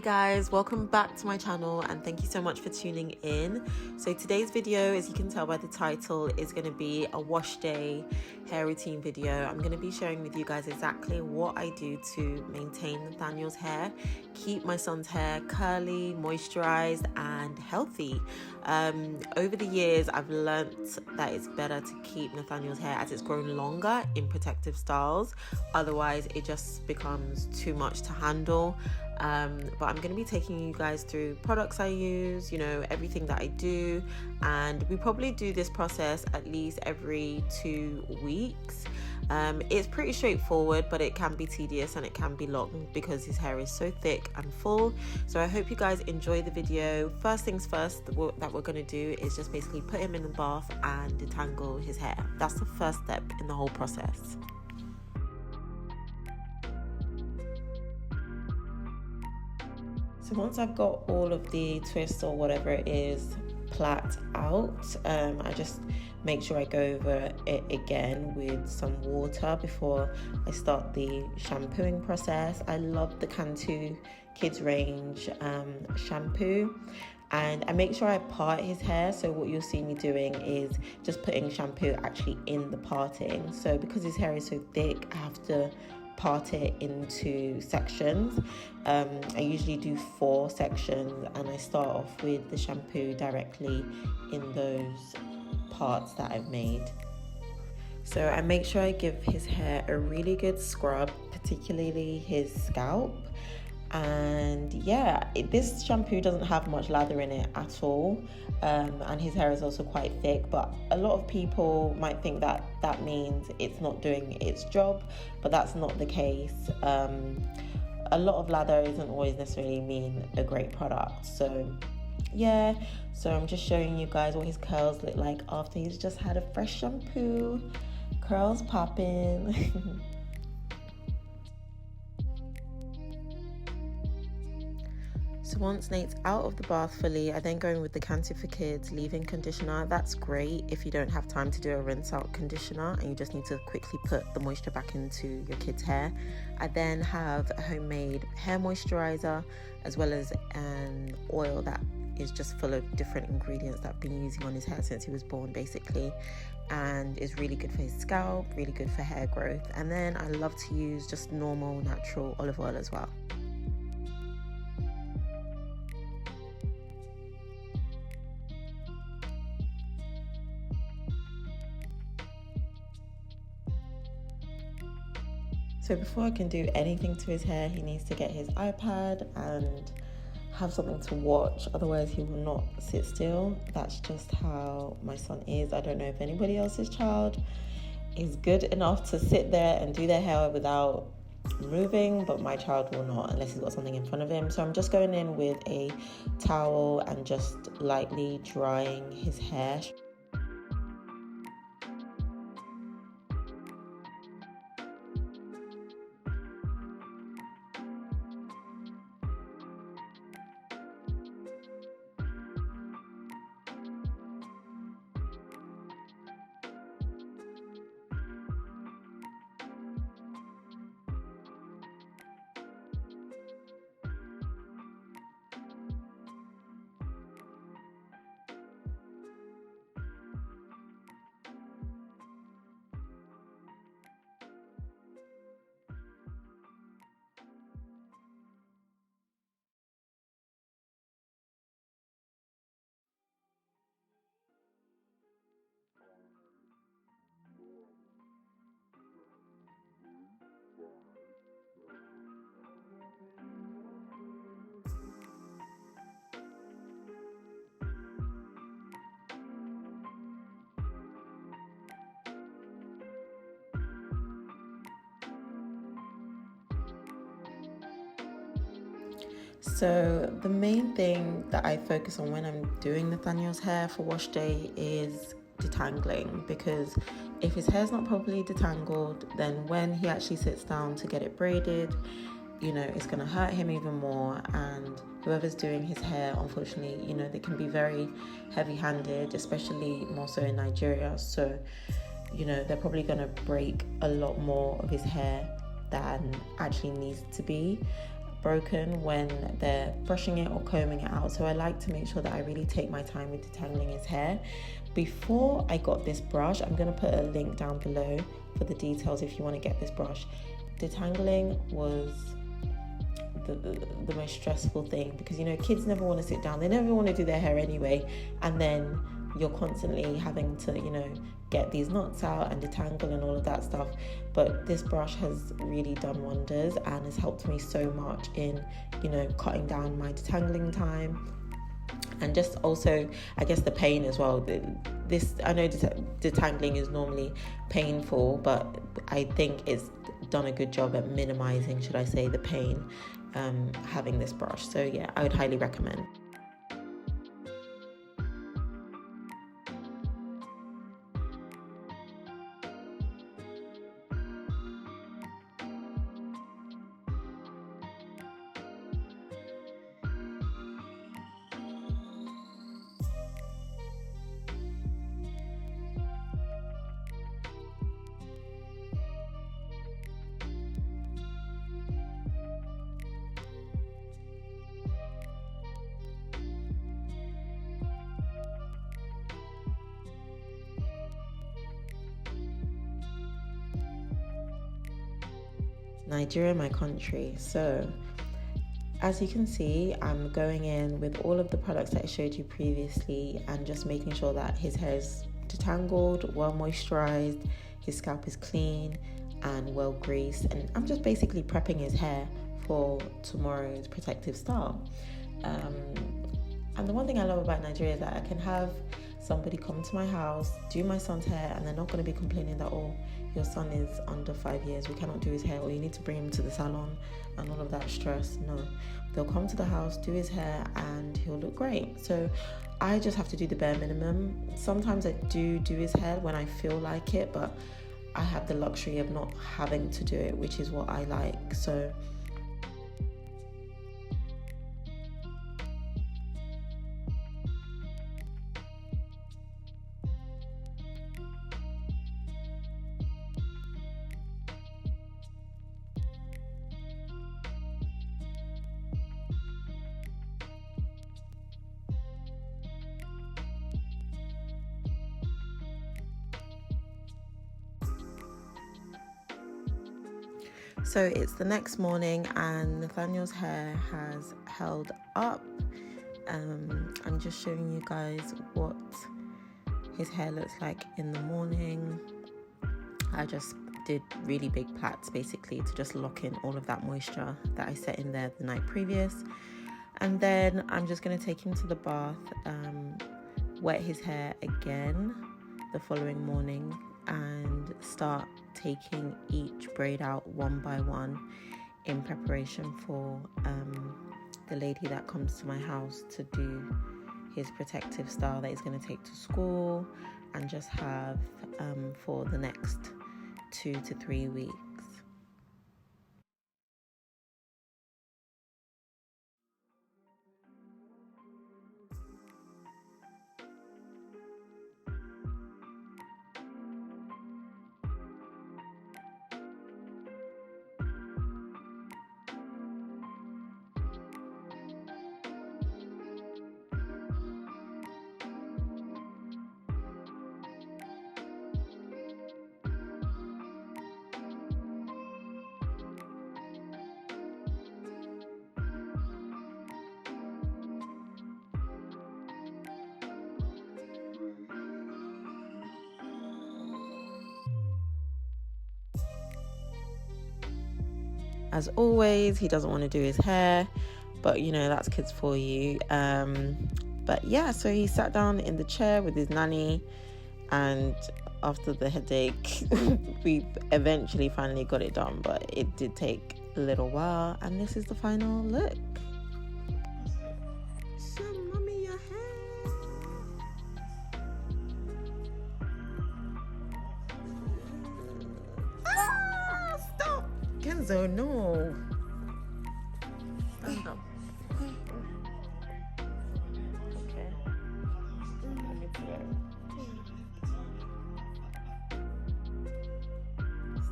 guys, welcome back to my channel and thank you so much for tuning in. So today's video, as you can tell by the title, is going to be a wash day hair routine video. I'm going to be sharing with you guys exactly what I do to maintain Nathaniel's hair, keep my son's hair curly, moisturized and healthy. Over the years I've learnt that it's better to keep Nathaniel's hair as it's grown longer in protective styles, otherwise it just becomes too much to handle. But I'm going to be taking you guys through products I use, you know, everything that I do, and we probably do this process at least every 2 weeks. It's pretty straightforward, but it can be tedious and it can be long because his hair is so thick and full. So I hope you guys enjoy the video. First things first that we're going to do is just basically put him in the bath and detangle his hair. That's the first step in the whole process. So once I've got all of the twists or whatever it is plait out, I just make sure I go over it again with some water before I start the shampooing process. I love the Cantu Kids range shampoo, and I make sure I part his hair. So what you'll see me doing is just putting shampoo actually in the parting. So because his hair is so thick, I have to part it into sections. I usually do 4 sections, and I start off with the shampoo directly in those parts that I've made. So I make sure I give his hair a really good scrub, particularly his scalp. And yeah, this shampoo doesn't have much lather in it at all, and his hair is also quite thick, but a lot of people might think that that means it's not doing its job, but that's not the case. A lot of lather doesn't always necessarily mean a great product. So yeah, so I'm just showing you guys what his curls look like after he's just had a fresh shampoo. Curls popping. So once Nate's out of the bath fully, I then go in with the Cantu for Kids leave-in conditioner. That's great if you don't have time to do a rinse out conditioner and you just need to quickly put the moisture back into your kid's hair. I then have a homemade hair moisturizer, as well as an oil that is just full of different ingredients that I've been using on his hair since he was born basically, and is really good for his scalp, really good for hair growth. And then I love to use just normal natural olive oil as well. So before I can do anything to his hair, he needs to get his iPad and have something to watch, otherwise he will not sit still. That's just how my son is. I don't know if anybody else's child is good enough to sit there and do their hair without moving, but my child will not unless he's got something in front of him. So I'm just going in with a towel and just lightly drying his hair. So the main thing that I focus on when I'm doing Nathaniel's hair for wash day is detangling, because if his hair's not properly detangled, then when he actually sits down to get it braided, you know, it's going to hurt him even more. And whoever's doing his hair, unfortunately, you know, they can be very heavy-handed, especially more so in Nigeria. So, you know, they're probably going to break a lot more of his hair than actually needs to be. broken when they're brushing it or combing it out. So I like to make sure that I really take my time with detangling his hair. Before I got this brush, I'm going to put a link down below for the details if you want to get this brush. Detangling was the most stressful thing, because you know, kids never want to sit down, they never want to do their hair anyway, and then you're constantly having to, you know, get these knots out and detangle and all of that stuff. But this brush has really done wonders and has helped me so much in, you know, cutting down my detangling time, and just also, I guess, the pain as well. This, I know detangling is normally painful, but I think it's done a good job at minimizing, should I say, the pain, having this brush. So yeah, I would highly recommend. Nigeria, my country. So as you can see, I'm going in with all of the products that I showed you previously and just making sure that his hair is detangled, well moisturized, his scalp is clean and well greased, and I'm just basically prepping his hair for tomorrow's protective style. And the one thing I love about Nigeria is that I can have somebody come to my house, do my son's hair, and they're not going to be complaining that, oh, your son is under 5 years, we cannot do his hair, or you need to bring him to the salon and all of that stress. No, they'll come to the house, do his hair, and he'll look great. So I just have to do the bare minimum. Sometimes I do his hair when I feel like it, but I have the luxury of not having to do it, which is what I like. So So it's the next morning and Nathaniel's hair has held up. I'm just showing you guys what his hair looks like in the morning. I just did really big plaits basically to just lock in all of that moisture that I set in there the night previous. And then I'm just going to take him to the bath, wet his hair again the following morning, and start taking each braid out one by one in preparation for the lady that comes to my house to do his protective style that he's going to take to school and just have for the next 2 to 3 weeks. As always, he doesn't want to do his hair, but you know, that's kids for you. But yeah, so he sat down in the chair with his nanny, and after the headache, we eventually finally got it done, but it did take a little while, and this is the final look. So, mommy, your hair. Stop! Kenzo, no. Stand up. Okay. Let me put it.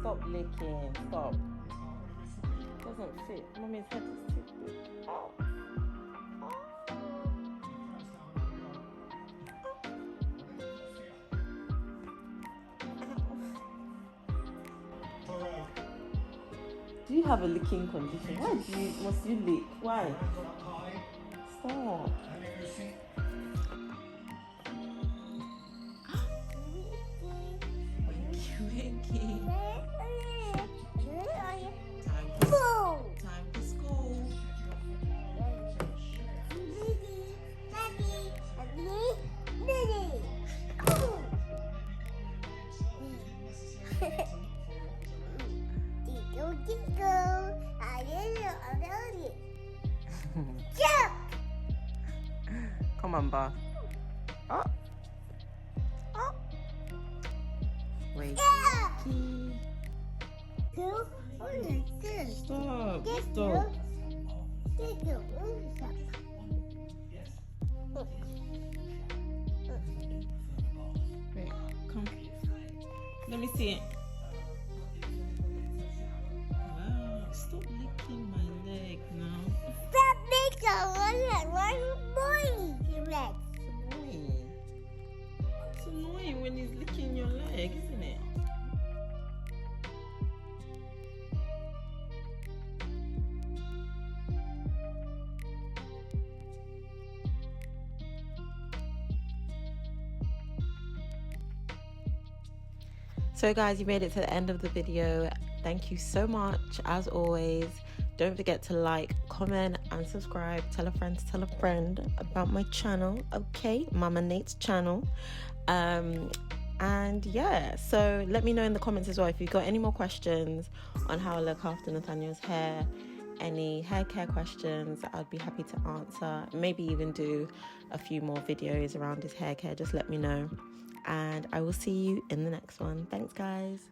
Stop licking. Stop. doesn't fit. Mommy's head is too big. Oh. Do you have a leaking condition? Why must you leak? Why? Stop. Winky. Time for school. Jump! Come on, Bar. Oh. Oh. Wait. Stop. Stop. Wait, come. Let me see it. Wow, stop licking my leg now. That makes a one boy. It's annoying when he's licking your leg, isn't it? So guys, you made it to the end of the video. Thank you so much. As always, don't forget to like, comment and subscribe. Tell a friend about my channel, okay? Mama Nate's channel. And yeah, so let me know in the comments as well if you've got any more questions on how I look after Nathaniel's hair, any hair care questions. I'd be happy to answer, maybe even do a few more videos around his hair care. Just let me know, and I will see you in the next one. Thanks guys.